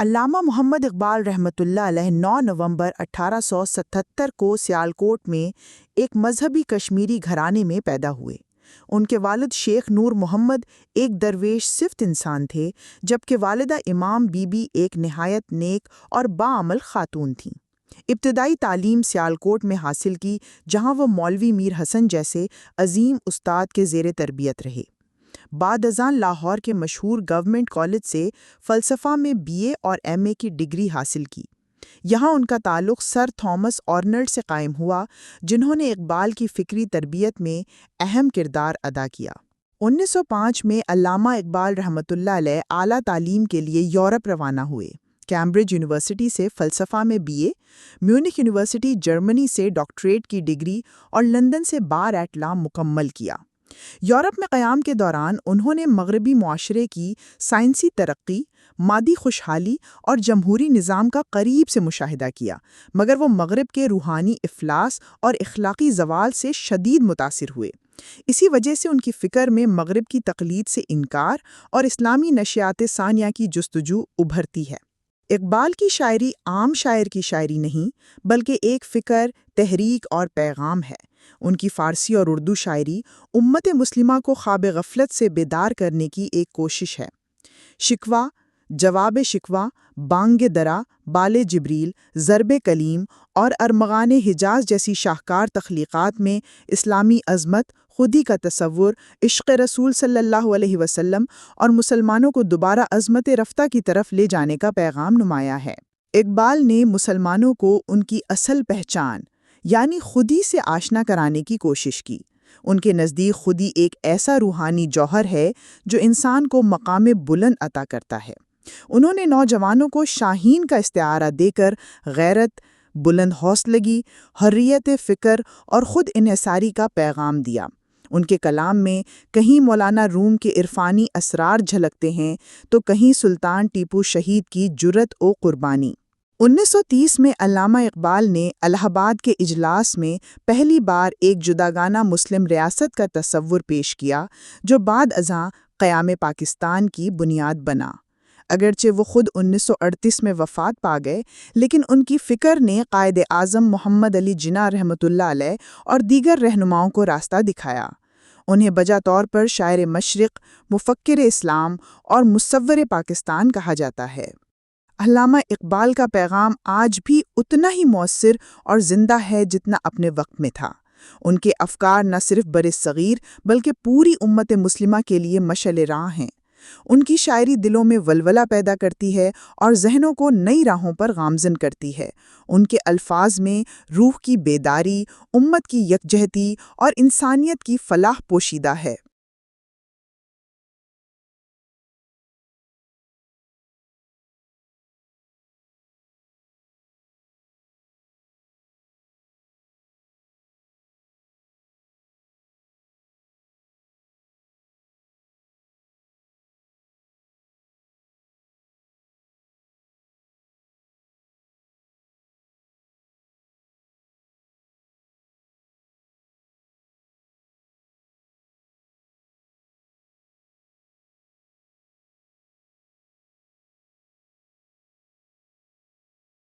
علامہ محمد اقبال رحمۃ اللہ علیہ 9 نومبر 1877 کو سیالکوٹ میں ایک مذہبی کشمیری گھرانے میں پیدا ہوئے۔ ان کے والد شیخ نور محمد ایک درویش صفت انسان تھے، جبکہ والدہ امام بی بی ایک نہایت نیک اور باعمل خاتون تھیں۔ ابتدائی تعلیم سیالکوٹ میں حاصل کی، جہاں وہ مولوی میر حسن جیسے عظیم استاد کے زیر تربیت رہے۔ بعد ازاں لاہور کے مشہور گورنمنٹ کالج سے فلسفہ میں BA اور MA کی ڈگری حاصل کی۔ یہاں ان کا تعلق سر تھامس آرنلڈ سے قائم ہوا، جنہوں نے اقبال کی فکری تربیت میں اہم کردار ادا کیا۔ 1905 میں علامہ اقبال رحمۃ اللہ علیہ اعلیٰ تعلیم کے لیے یورپ روانہ ہوئے۔ کیمبرج یونیورسٹی سے فلسفہ میں BA، میونخ یونیورسٹی جرمنی سے ڈاکٹریٹ کی ڈگری اور لندن سے بار ایٹ لا مکمل کیا۔ یورپ میں قیام کے دوران انہوں نے مغربی معاشرے کی سائنسی ترقی، مادی خوشحالی اور جمہوری نظام کا قریب سے مشاہدہ کیا، مگر وہ مغرب کے روحانی افلاس اور اخلاقی زوال سے شدید متاثر ہوئے۔ اسی وجہ سے ان کی فکر میں مغرب کی تقلید سے انکار اور اسلامی نشریات ثانیہ کی جستجو ابھرتی ہے۔ اقبال کی شاعری عام شاعر کی شاعری نہیں، بلکہ ایک فکر، تحریک اور پیغام ہے۔ ان کی فارسی اور اردو شاعری امت مسلمہ کو خواب غفلت سے بیدار کرنے کی ایک کوشش ہے۔ شکوہ، جواب شکوہ، بانگ درا، بال جبریل، ضرب کلیم اور ارمغان حجاز جیسی شاہکار تخلیقات میں اسلامی عظمت، خودی کا تصور، عشق رسول صلی اللہ علیہ وسلم اور مسلمانوں کو دوبارہ عظمت رفتہ کی طرف لے جانے کا پیغام نمایاں ہے۔ اقبال نے مسلمانوں کو ان کی اصل پہچان یعنی خودی سے آشنا کرانے کی کوشش کی۔ ان کے نزدیک خودی ایک ایسا روحانی جوہر ہے جو انسان کو مقام بلند عطا کرتا ہے۔ انہوں نے نوجوانوں کو شاہین کا استعارہ دے کر غیرت، بلند حوصلگی، حریت فکر اور خود انحصاری کا پیغام دیا۔ ان کے کلام میں کہیں مولانا روم کے عرفانی اسرار جھلکتے ہیں تو کہیں سلطان ٹیپو شہید کی جرأت و قربانی۔ 1930 میں علامہ اقبال نے الہ آباد کے اجلاس میں پہلی بار ایک جداگانہ مسلم ریاست کا تصور پیش کیا، جو بعد ازاں قیام پاکستان کی بنیاد بنا۔ اگرچہ وہ خود 1938 میں وفات پا گئے، لیکن ان کی فکر نے قائد اعظم محمد علی جناح رحمۃ اللہ علیہ اور دیگر رہنماؤں کو راستہ دکھایا۔ انہیں بجا طور پر شاعر مشرق، مفکر اسلام اور مصور پاکستان کہا جاتا ہے۔ علامہ اقبال کا پیغام آج بھی اتنا ہی مؤثر اور زندہ ہے جتنا اپنے وقت میں تھا۔ ان کے افکار نہ صرف برصغیر بلکہ پوری امت مسلمہ کے لیے مشعل راہ ہیں۔ ان کی شاعری دلوں میں ولولہ پیدا کرتی ہے اور ذہنوں کو نئی راہوں پر گامزن کرتی ہے۔ ان کے الفاظ میں روح کی بیداری، امت کی یکجہتی اور انسانیت کی فلاح پوشیدہ ہے۔